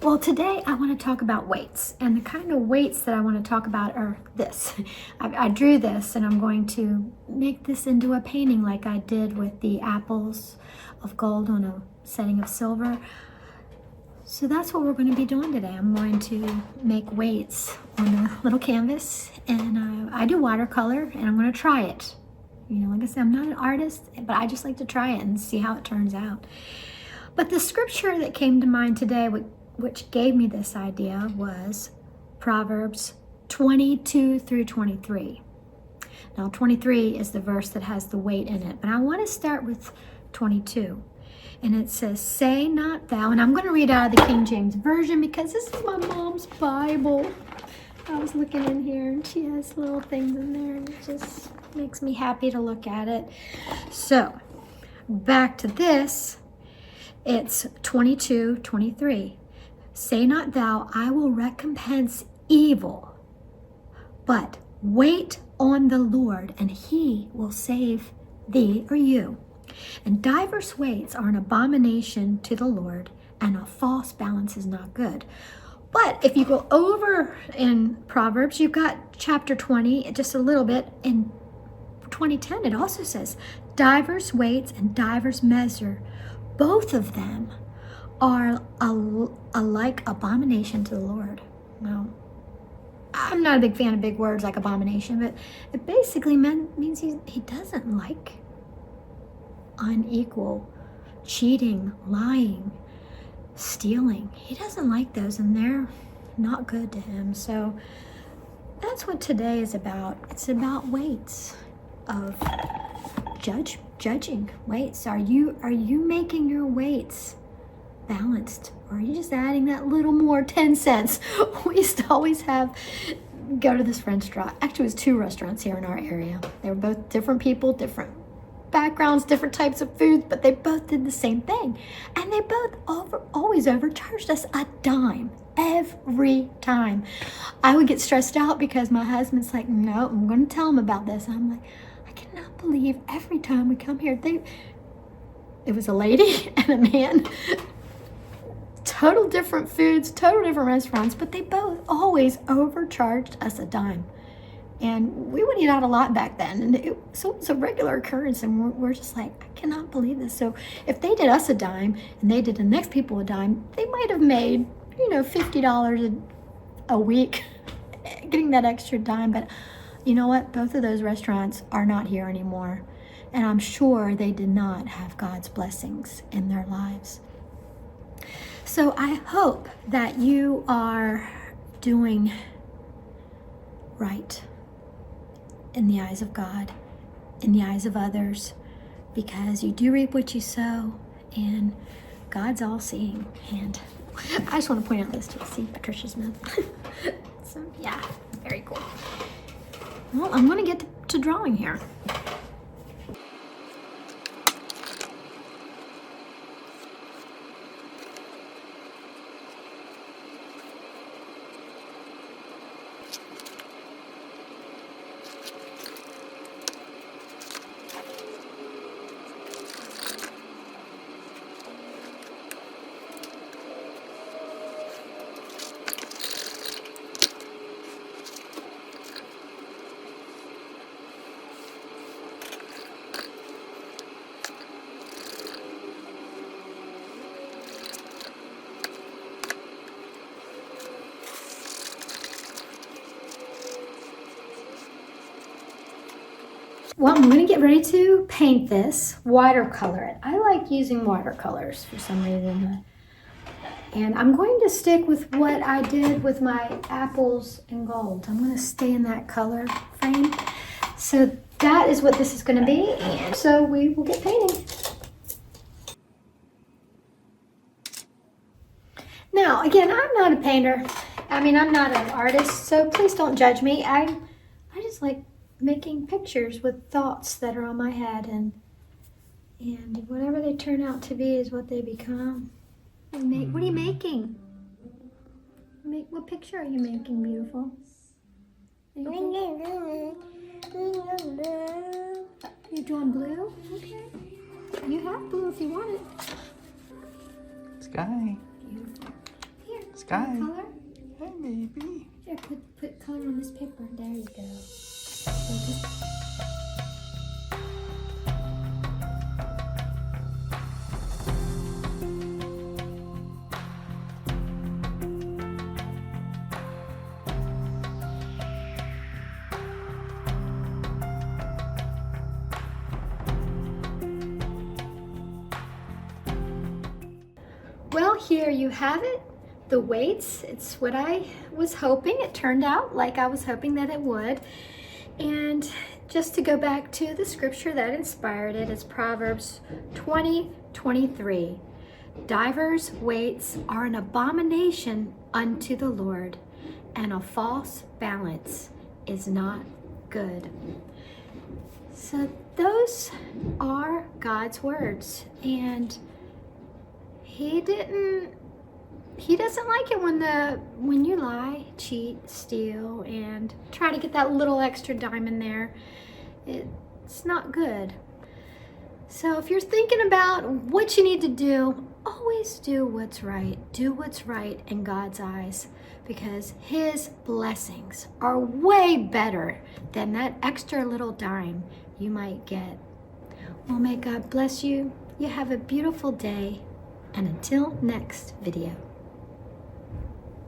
Well, today I want to talk about weights, and the kind of weights that I want to talk about are this. I drew this, and I'm going to make this into a painting like I did with the apples of gold on a setting of silver. So that's what we're going to be doing today. I'm going to make weights on a little canvas, and I do watercolor, and I'm going to try it. You know, like I said, I'm not an artist, but I just like to try it and see how it turns out. But the scripture that came to mind today, which gave me this idea, was Proverbs 22 through 23. Now 23 is the verse that has the weight in it, but I want to start with 22. And it says, "Say not thou," and I'm going to read out of the King James Version because this is my mom's Bible. I was looking in here and she has little things in there and it just makes me happy to look at it. So back to this, it's 22, 23. "Say not thou, I will recompense evil, but wait on the Lord, and he will save thee," or you. "And diverse weights are an abomination to the Lord, and a false balance is not good." But if you go over in Proverbs, you've got chapter 20, just a little bit. In 20:10, it also says, "Diverse weights and diverse measure, both of them are alike abomination to the Lord." Now, I'm not a big fan of big words like abomination, but it basically means he doesn't like unequal cheating, lying, stealing. He doesn't like those, and they're not good to him. So that's what today is about. It's about weights of judging weights. Are you making your weights balanced, or are you just adding that little more 10 cents? We used to always go to this restaurant. Actually, it was 2 restaurants here in our area. They were both different people, different backgrounds, different types of foods, but they both did the same thing. And they both always overcharged us a dime every time. I would get stressed out because my husband's like, "No, I'm going to tell him about this." And I'm like, I cannot believe every time we come here, it was a lady and a man, total different foods, total different restaurants, but they both always overcharged us a dime. And we would eat out a lot back then, and so it was a regular occurrence, and we're just like, I cannot believe this. So if they did us a dime and they did the next people a dime, they might have made, $50 a week getting that extra dime. But you know what? Both of those restaurants are not here anymore, and I'm sure they did not have God's blessings in their lives. So I hope that you are doing right in the eyes of God, in the eyes of others, because you do reap what you sow, and God's all-seeing. And I just want to point out this too. See Patricia's mouth. So yeah, very cool. Well, I'm going to get to drawing here. Well, I'm going to get ready to paint this, watercolor it. I like using watercolors for some reason. And I'm going to stick with what I did with my apples and gold. I'm going to stay in that color frame. So that is what this is going to be. And so we will get painting. Now, again, I'm not a painter. I'm not an artist, so please don't judge me. I just like making pictures with thoughts that are on my head, and whatever they turn out to be is what they become. What are you making? What picture are you making, beautiful? You're doing blue? Okay. You have blue if you want it. Sky. Beautiful. Here. Sky. Color? Hey, baby. Here, put color on this paper. There you go. Well, here you have it, the weights. It's what I was hoping. It turned out like I was hoping that it would. And just to go back to the scripture that inspired it, it's Proverbs 20:23. Divers weights are an abomination unto the Lord, and a false balance is not good. So those are God's words, and He doesn't like it when you lie, cheat, steal, and try to get that little extra dime in there. It's not good. So if you're thinking about what you need to do, always do what's right. Do what's right in God's eyes, because His blessings are way better than that extra little dime you might get. Well, may God bless you. You have a beautiful day. And until next video.